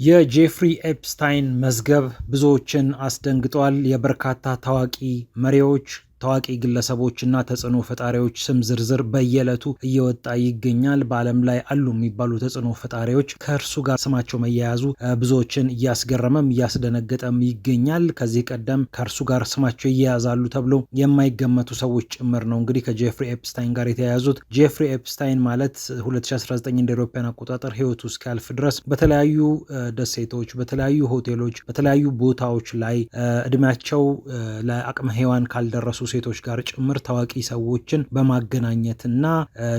የጄፍሪ ኤፕስታይን መዝገብ ብዙዎችን አስደንግጧል። የበርካታ ታዋቂ መሪዎች፣ ታዋቂ ግለሰቦችና ተጽዕኖ ፈጣሪዎች ስም ዝርዝር በየዕለቱ እየወጣ ይገኛል። በዓለም ላይ አሉ የሚባሉ ተጽዕኖ ፈጣሪዎች ከእርሱ ጋር ስማቸው መያያዙ ብዙዎችን እያስገረመም እያስደነገጠም ይገኛል። ከዚህ ቀደም ከእርሱ ጋር ስማቸው ይያያዛሉ ተብሎ የማይገመቱ ሰዎች ጭምር ነው እንግዲህ ከጄፍሪ ኤፕስታይን ጋር የተያያዙት። ጄፍሪ ኤፕስታይን ማለት 2019 እንደ አውሮፓውያን አቆጣጠር ህይወቱ እስኪያልፍ ድረስ በተለያዩ ደሴቶች፣ በተለያዩ ሆቴሎች፣ በተለያዩ ቦታዎች ላይ እድሜያቸው ለአቅመ ሔዋን ካልደረሱ ሴቶች ጋር ጭምር ታዋቂ ሰዎችን በማገናኘትና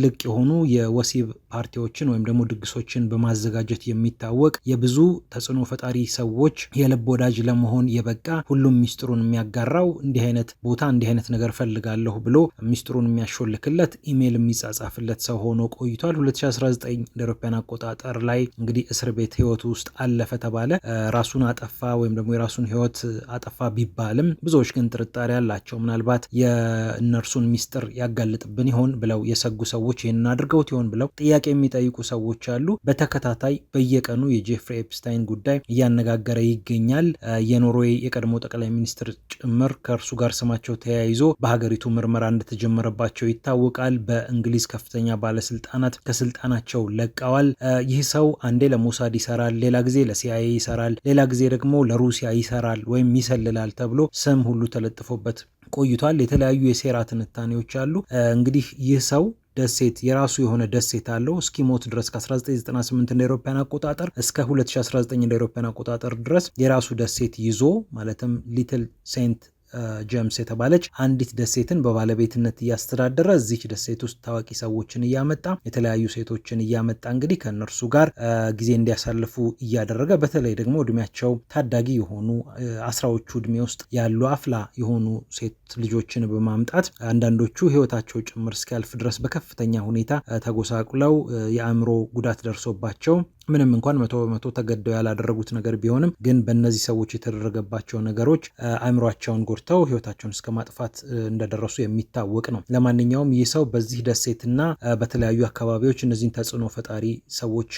ልቅ የሆኑ የወሲብ ፓርቲዎችን ወይም ደግሞ ድግሶችን በማዘጋጀት የሚታወቅ የብዙ ተጽዕኖ ፈጣሪ ሰዎች የልብ ወዳጅ ለመሆን የበቃ ሁሉም ሚስጥሩን የሚያጋራው እንዲህ አይነት ቦታ እንዲህ አይነት ነገር ፈልጋለሁ ብሎ ሚስጥሩን የሚያሾልክለት ኢሜል የሚጻጻፍለት ሰው ሆኖ ቆይቷል። 2019 እንደ አውሮፓውያን አቆጣጠር ላይ እንግዲህ እስር ቤት ህይወቱ ውስጥ አለፈ ተባለ። ራሱን አጠፋ ወይም ደግሞ የራሱን ህይወት አጠፋ ቢባልም ብዙዎች ግን ጥርጣሬ አላቸው። ምናልባት የእነርሱን ሚስጥር ያጋልጥብን ይሆን ብለው የሰጉ ሰዎች ይህንን አድርገውት ይሆን ብለው ጥያቄ የሚጠይቁ ሰዎች አሉ። በተከታታይ በየቀኑ የጄፍሪ ኤፕስታይን ጉዳይ እያነጋገረ ይገኛል። የኖርዌይ የቀድሞ ጠቅላይ ሚኒስትር ጭምር ከእርሱ ጋር ስማቸው ተያይዞ በሀገሪቱ ምርመራ እንደተጀመረባቸው ይታወቃል። በእንግሊዝ ከፍተኛ ባለስልጣናት ከስልጣናቸው ለቀዋል። ይህ ሰው አንዴ ለሞሳድ ይሰራል፣ ሌላ ጊዜ ለሲአይኤ ይሰራል፣ ሌላ ጊዜ ደግሞ ለሩሲያ ይሰራል ወይም ይሰልላል ተብሎ ስም ሁሉ ተለጥፎበት ቆይቷል። የተለያዩ የሴራ ትንታኔዎች አሉ። እንግዲህ ይህ ሰው ደሴት የራሱ የሆነ ደሴት አለው እስኪሞት ድረስ ከ1998 እንደ አውሮፓውያን አቆጣጠር እስከ 2019 እንደ አውሮፓውያን አቆጣጠር ድረስ የራሱ ደሴት ይዞ ማለትም ሊትል ሴንት ጄምስ የተባለች አንዲት ደሴትን በባለቤትነት እያስተዳደረ እዚች ደሴት ውስጥ ታዋቂ ሰዎችን እያመጣ የተለያዩ ሴቶችን እያመጣ እንግዲህ ከእነርሱ ጋር ጊዜ እንዲያሳልፉ እያደረገ በተለይ ደግሞ እድሜያቸው ታዳጊ የሆኑ አስራዎቹ እድሜ ውስጥ ያሉ አፍላ የሆኑ ሴት ልጆችን በማምጣት አንዳንዶቹ ህይወታቸው ጭምር እስኪያልፍ ድረስ በከፍተኛ ሁኔታ ተጎሳቁለው የአእምሮ ጉዳት ደርሶባቸው ምንም እንኳን 100% ተገደው ያላደረጉት ነገር ቢሆንም ግን በእነዚህ ሰዎች የተደረገባቸው ነገሮች አእምሯቸውን ጎድተው ህይወታቸውን እስከ ማጥፋት እንደደረሱ የሚታወቅ ነው። ለማንኛውም ይህ ሰው በዚህ ደሴትና በተለያዩ አካባቢዎች እነዚህን ተጽዕኖ ፈጣሪ ሰዎች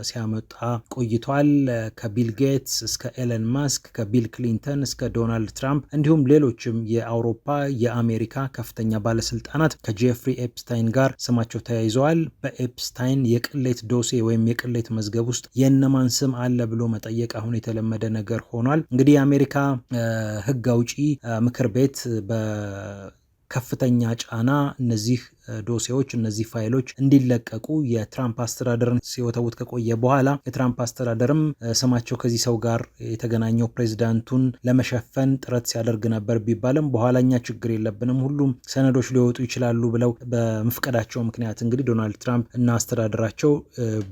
ሲያመጣ ቆይቷል። ከቢል ጌትስ እስከ ኤለን ማስክ፣ ከቢል ክሊንተን እስከ ዶናልድ ትራምፕ እንዲሁም ሌሎችም የአውሮፓ የአሜሪካ ከፍተኛ ባለስልጣናት ከጄፍሪ ኤፕስታይን ጋር ስማቸው ተያይዘዋል። በኤፕስታይን የቅሌት ዶሴ ወይም የቅሌት መዝገብ ውስጥ የእነማን ስም አለ ብሎ መጠየቅ አሁን የተለመደ ነገር ሆኗል። እንግዲህ የአሜሪካ ህግ አውጪ ምክር ቤት በከፍተኛ ጫና እነዚህ ዶሴዎች እነዚህ ፋይሎች እንዲለቀቁ የትራምፕ አስተዳደርን ሲወተውት ከቆየ በኋላ የትራምፕ አስተዳደርም ስማቸው ከዚህ ሰው ጋር የተገናኘው ፕሬዚዳንቱን ለመሸፈን ጥረት ሲያደርግ ነበር ቢባልም በኋላኛ ችግር የለብንም ሁሉም ሰነዶች ሊወጡ ይችላሉ ብለው በመፍቀዳቸው ምክንያት እንግዲህ ዶናልድ ትራምፕ እና አስተዳደራቸው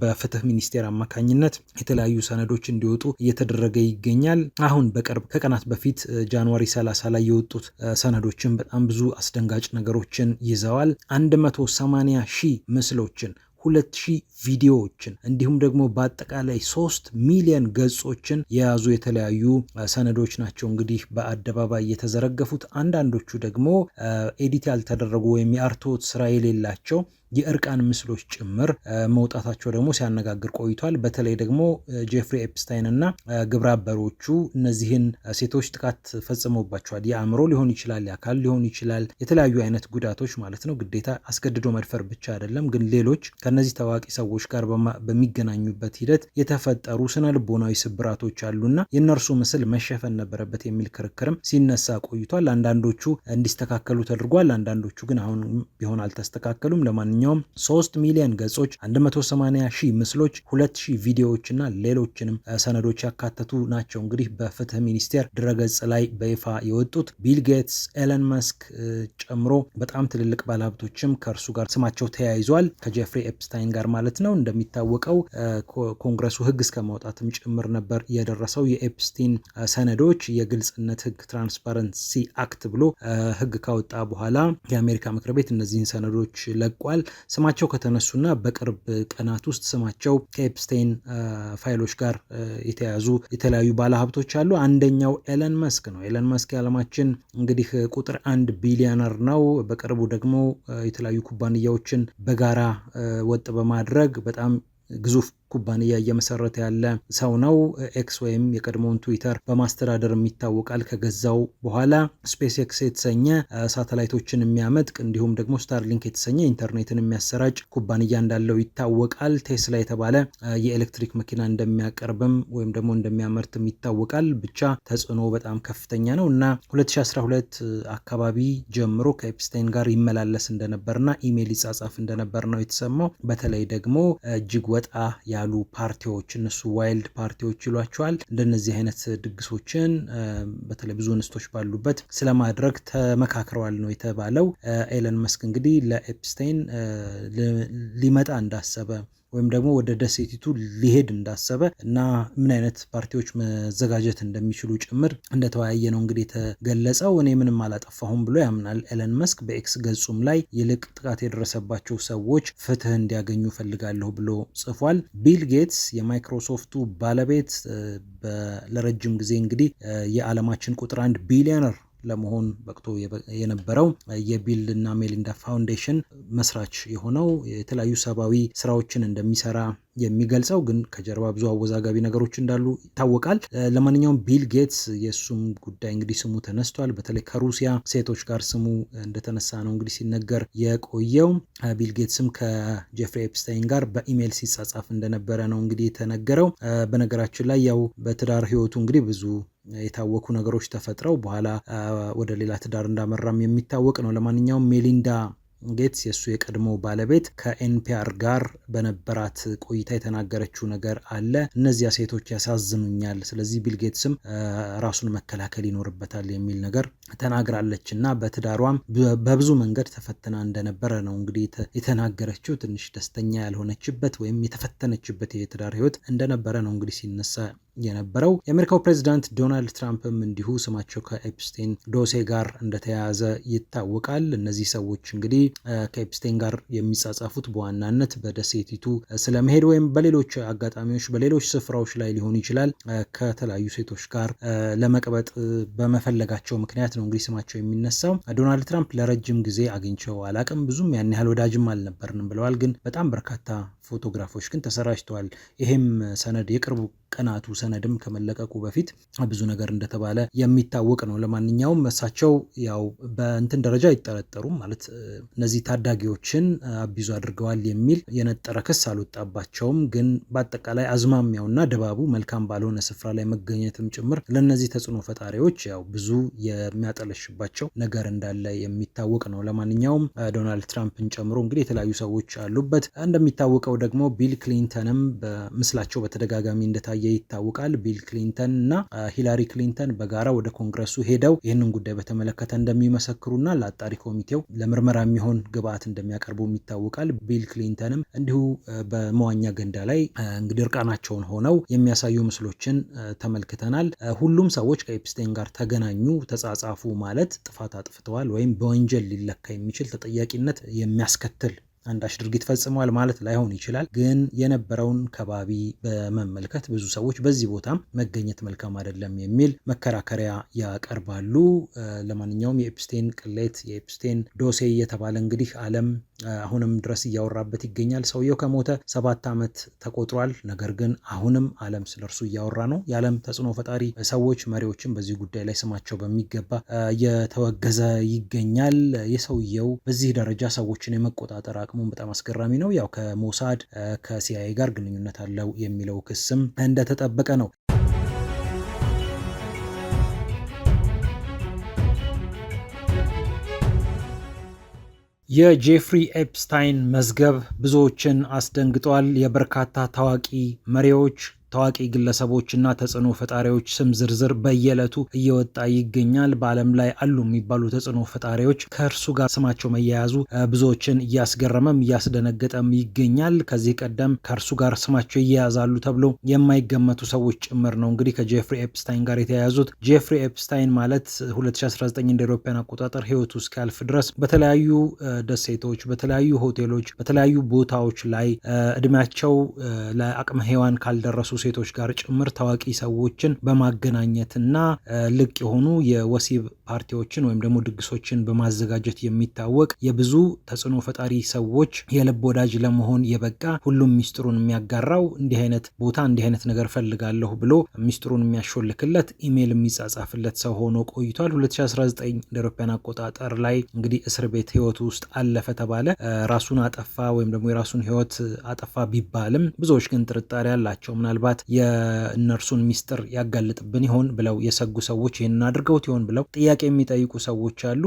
በፍትህ ሚኒስቴር አማካኝነት የተለያዩ ሰነዶች እንዲወጡ እየተደረገ ይገኛል። አሁን በቅርብ ከቀናት በፊት ጃንዋሪ 30 ላይ የወጡት ሰነዶችን በጣም ብዙ አስደንጋጭ ነገሮችን ይዘዋል። 180,000 ምስሎችን 2,000 ቪዲዮዎችን እንዲሁም ደግሞ በአጠቃላይ 3 ሚሊዮን ገጾችን የያዙ የተለያዩ ሰነዶች ናቸው እንግዲህ በአደባባይ የተዘረገፉት። አንዳንዶቹ ደግሞ ኤዲት ያልተደረጉ ወይም የአርትዖት ስራ የሌላቸው የእርቃን ምስሎች ጭምር መውጣታቸው ደግሞ ሲያነጋግር ቆይቷል። በተለይ ደግሞ ጄፍሪ ኤፕስታይን እና ግብረ አበሮቹ እነዚህን ሴቶች ጥቃት ፈጽመውባቸዋል። የአእምሮ ሊሆን ይችላል፣ የአካል ሊሆን ይችላል፣ የተለያዩ አይነት ጉዳቶች ማለት ነው። ግዴታ አስገድዶ መድፈር ብቻ አይደለም። ግን ሌሎች ከነዚህ ታዋቂ ሰዎች ጋር በሚገናኙበት ሂደት የተፈጠሩ ስነ ልቦናዊ ስብራቶች አሉና የእነርሱ ምስል መሸፈን ነበረበት የሚል ክርክርም ሲነሳ ቆይቷል። አንዳንዶቹ እንዲስተካከሉ ተደርጓል፣ አንዳንዶቹ ግን አሁን ቢሆን አልተስተካከሉም። ለማንኛውም 3 ሚሊዮን ገጾች፣ 180,000 ምስሎች፣ 2,000 ቪዲዮዎች እና ሌሎችንም ሰነዶች ያካተቱ ናቸው እንግዲህ በፍትህ ሚኒስቴር ድረገጽ ላይ በይፋ የወጡት። ቢል ጌትስ፣ ኤለን ማስክ ጨምሮ በጣም ትልልቅ ባለሀብቶችም ከእርሱ ጋር ስማቸው ተያይዟል ከጄፍሪ ኤፕስታይን ጋር ማለት ነው። እንደሚታወቀው ኮንግረሱ ህግ እስከ ማውጣትም ጭምር ነበር የደረሰው። የኤፕስቲን ሰነዶች የግልጽነት ህግ ትራንስፓረንሲ አክት ብሎ ህግ ካወጣ በኋላ የአሜሪካ ምክር ቤት እነዚህን ሰነዶች ለቋል። ስማቸው ከተነሱና በቅርብ ቀናት ውስጥ ስማቸው ከኤፕስታይን ፋይሎች ጋር የተያዙ የተለያዩ ባለሀብቶች አሉ። አንደኛው ኤለን መስክ ነው። ኤለን መስክ የዓለማችን እንግዲህ ቁጥር 1 ቢሊዮነር ነው። በቅርቡ ደግሞ የተለያዩ ኩባንያዎችን በጋራ ወጥ በማድረግ በጣም ግዙፍ ኩባንያ እየመሰረተ ያለ ሰው ነው። ኤክስ ወይም የቀድሞውን ትዊተር በማስተዳደር ይታወቃል። ከገዛው በኋላ ስፔስ ኤክስ የተሰኘ ሳተላይቶችን የሚያመጥቅ እንዲሁም ደግሞ ስታርሊንክ የተሰኘ ኢንተርኔትን የሚያሰራጭ ኩባንያ እንዳለው ይታወቃል። ቴስላ የተባለ የኤሌክትሪክ መኪና እንደሚያቀርብም ወይም ደግሞ እንደሚያመርትም ይታወቃል። ብቻ ተጽዕኖ በጣም ከፍተኛ ነው እና 2012 አካባቢ ጀምሮ ከኤፕስታይን ጋር ይመላለስ እንደነበርና ኢሜይል ይጻጻፍ እንደነበር ነው የተሰማው። በተለይ ደግሞ እጅግ ወጣ ያሉ ፓርቲዎች እነሱ ዋይልድ ፓርቲዎች ይሏቸዋል እንደነዚህ አይነት ድግሶችን በተለይ ብዙ እንስቶች ባሉበት ስለማድረግ ተመካክረዋል ነው የተባለው። ኤለን መስክ እንግዲህ ለኤፕስታይን ሊመጣ እንዳሰበ ወይም ደግሞ ወደ ደሴቲቱ ሊሄድ እንዳሰበ እና ምን አይነት ፓርቲዎች መዘጋጀት እንደሚችሉ ጭምር እንደተወያየ ነው እንግዲህ የተገለጸው። እኔ ምንም አላጠፋሁም ብሎ ያምናል ኤለን መስክ በኤክስ ገጹም ላይ ይልቅ ጥቃት የደረሰባቸው ሰዎች ፍትህ እንዲያገኙ ፈልጋለሁ ብሎ ጽፏል። ቢል ጌትስ የማይክሮሶፍቱ ባለቤት ለረጅም ጊዜ እንግዲህ የዓለማችን ቁጥር 1 ቢሊዮነር ለመሆን በቅቶ የነበረው የቢል እና ሜሊንዳ ፋውንዴሽን መስራች የሆነው የተለያዩ ሰብአዊ ስራዎችን እንደሚሰራ የሚገልጸው ግን ከጀርባ ብዙ አወዛጋቢ ነገሮች እንዳሉ ይታወቃል። ለማንኛውም ቢል ጌትስ የሱም ጉዳይ እንግዲህ ስሙ ተነስቷል። በተለይ ከሩሲያ ሴቶች ጋር ስሙ እንደተነሳ ነው እንግዲህ ሲነገር የቆየው። ቢል ጌትስም ከጄፍሪ ኤፕስታይን ጋር በኢሜይል ሲጻጻፍ እንደነበረ ነው እንግዲህ የተነገረው። በነገራችን ላይ ያው በትዳር ህይወቱ እንግዲህ ብዙ የታወቁ ነገሮች ተፈጥረው በኋላ ወደ ሌላ ትዳር እንዳመራም የሚታወቅ ነው። ለማንኛውም ሜሊንዳ ጌትስ የሱ የቀድሞ ባለቤት ከኤንፒአር ጋር በነበራት ቆይታ የተናገረችው ነገር አለ። እነዚያ ሴቶች ያሳዝኑኛል፣ ስለዚህ ቢል ጌትስም ራሱን መከላከል ይኖርበታል የሚል ነገር ተናግራለች እና በትዳሯም በብዙ መንገድ ተፈትና እንደነበረ ነው እንግዲህ የተናገረችው። ትንሽ ደስተኛ ያልሆነችበት ወይም የተፈተነችበት የትዳር ህይወት እንደነበረ ነው እንግዲህ ሲነሳ የነበረው። የአሜሪካው ፕሬዚዳንት ዶናልድ ትራምፕም እንዲሁ ስማቸው ከኤፕስታይን ዶሴ ጋር እንደተያያዘ ይታወቃል። እነዚህ ሰዎች እንግዲህ ከኤፕስታይን ጋር የሚጻጻፉት በዋናነት በደሴቲቱ ስለመሄድ ወይም በሌሎች አጋጣሚዎች በሌሎች ስፍራዎች ላይ ሊሆን ይችላል ከተለያዩ ሴቶች ጋር ለመቅበጥ በመፈለጋቸው ምክንያት ነው እንግዲህ ስማቸው የሚነሳው። ዶናልድ ትራምፕ ለረጅም ጊዜ አግኝቸው አላቅም፣ ብዙም ያን ያህል ወዳጅም አልነበርንም ብለዋል። ግን በጣም በርካታ ፎቶግራፎች ግን ተሰራጭተዋል። ይሄም ሰነድ የቅርቡ ቀናቱ ሰነድም ከመለቀቁ በፊት ብዙ ነገር እንደተባለ የሚታወቅ ነው። ለማንኛውም እሳቸው ያው በእንትን ደረጃ አይጠረጠሩም ማለት እነዚህ ታዳጊዎችን አቢዙ አድርገዋል የሚል የነጠረ ክስ አልወጣባቸውም። ግን በአጠቃላይ አዝማሚያውና ድባቡ መልካም ባልሆነ ስፍራ ላይ መገኘትም ጭምር ለነዚህ ተጽዕኖ ፈጣሪዎች ያው ብዙ የሚያጠለሽባቸው ነገር እንዳለ የሚታወቅ ነው። ለማንኛውም ዶናልድ ትራምፕን ጨምሮ እንግዲህ የተለያዩ ሰዎች አሉበት። እንደሚታወቀው ደግሞ ቢል ክሊንተንም በምስላቸው በተደጋጋሚ እንደታየ ይታወቃል። ቢል ክሊንተን እና ሂላሪ ክሊንተን በጋራ ወደ ኮንግረሱ ሄደው ይህንን ጉዳይ በተመለከተ እንደሚመሰክሩና ለአጣሪ ኮሚቴው ለምርመራ የሚሆን ግብአት እንደሚያቀርቡ ይታወቃል። ቢል ክሊንተንም እንዲሁ በመዋኛ ገንዳ ላይ እንግዲህ እርቃናቸውን ሆነው የሚያሳዩ ምስሎችን ተመልክተናል። ሁሉም ሰዎች ከኤፕስታይን ጋር ተገናኙ፣ ተጻጻፉ ማለት ጥፋት አጥፍተዋል ወይም በወንጀል ሊለካ የሚችል ተጠያቂነት የሚያስከትል አንዳች ድርጊት ፈጽመዋል ማለት ላይሆን ይችላል። ግን የነበረውን ከባቢ በመመልከት ብዙ ሰዎች በዚህ ቦታም መገኘት መልካም አይደለም የሚል መከራከሪያ ያቀርባሉ። ለማንኛውም የኤፕስታይን ቅሌት የኤፕስታይን ዶሴ እየተባለ እንግዲህ ዓለም አሁንም ድረስ እያወራበት ይገኛል። ሰውየው ከሞተ 7 ዓመት ተቆጥሯል። ነገር ግን አሁንም ዓለም ስለርሱ እያወራ ነው። የዓለም ተጽዕኖ ፈጣሪ ሰዎች መሪዎችም በዚህ ጉዳይ ላይ ስማቸው በሚገባ እየተወገዘ ይገኛል። የሰውየው በዚህ ደረጃ ሰዎችን የመቆጣጠር አቅሙን በጣም አስገራሚ ነው። ያው ከሞሳድ ከሲአይኤ ጋር ግንኙነት አለው የሚለው ክስም እንደተጠበቀ ነው። የጄፍሪ ኤፕስታይን መዝገብ ብዙዎችን አስደንግጧል። የበርካታ ታዋቂ መሪዎች ታዋቂ ግለሰቦችና ተጽዕኖ ፈጣሪዎች ስም ዝርዝር በየዕለቱ እየወጣ ይገኛል። በዓለም ላይ አሉ የሚባሉ ተጽዕኖ ፈጣሪዎች ከእርሱ ጋር ስማቸው መያያዙ ብዙዎችን እያስገረመም እያስደነገጠም ይገኛል። ከዚህ ቀደም ከእርሱ ጋር ስማቸው ይያያዛሉ ተብሎ የማይገመቱ ሰዎች ጭምር ነው እንግዲህ ከጄፍሪ ኤፕስታይን ጋር የተያያዙት። ጄፍሪ ኤፕስታይን ማለት 2019 እንደ አውሮፓውያን አቆጣጠር ህይወቱ እስኪያልፍ ድረስ በተለያዩ ደሴቶች፣ በተለያዩ ሆቴሎች፣ በተለያዩ ቦታዎች ላይ እድሜያቸው ለአቅመ ሔዋን ካልደረሱ ሴቶች ጋር ጭምር ታዋቂ ሰዎችን በማገናኘትና ልቅ የሆኑ የወሲብ ፓርቲዎችን ወይም ደግሞ ድግሶችን በማዘጋጀት የሚታወቅ የብዙ ተጽዕኖ ፈጣሪ ሰዎች የልብ ወዳጅ ለመሆን የበቃ ሁሉም ሚስጥሩን የሚያጋራው እንዲህ አይነት ቦታ እንዲህ አይነት ነገር ፈልጋለሁ ብሎ ሚስጥሩን የሚያሾልክለት ኢሜል የሚጻጻፍለት ሰው ሆኖ ቆይቷል። 2019 እንደ አውሮፓውያን አቆጣጠር ላይ እንግዲህ እስር ቤት ህይወቱ ውስጥ አለፈ ተባለ። ራሱን አጠፋ ወይም ደግሞ የራሱን ህይወት አጠፋ ቢባልም ብዙዎች ግን ጥርጣሬ አላቸው። ምናልባት የእነርሱን ሚስጥር ያጋልጥብን ይሆን ብለው የሰጉ ሰዎች ይህንን አድርገውት ይሆን ብለው ጥያቄ የሚጠይቁ ሰዎች አሉ።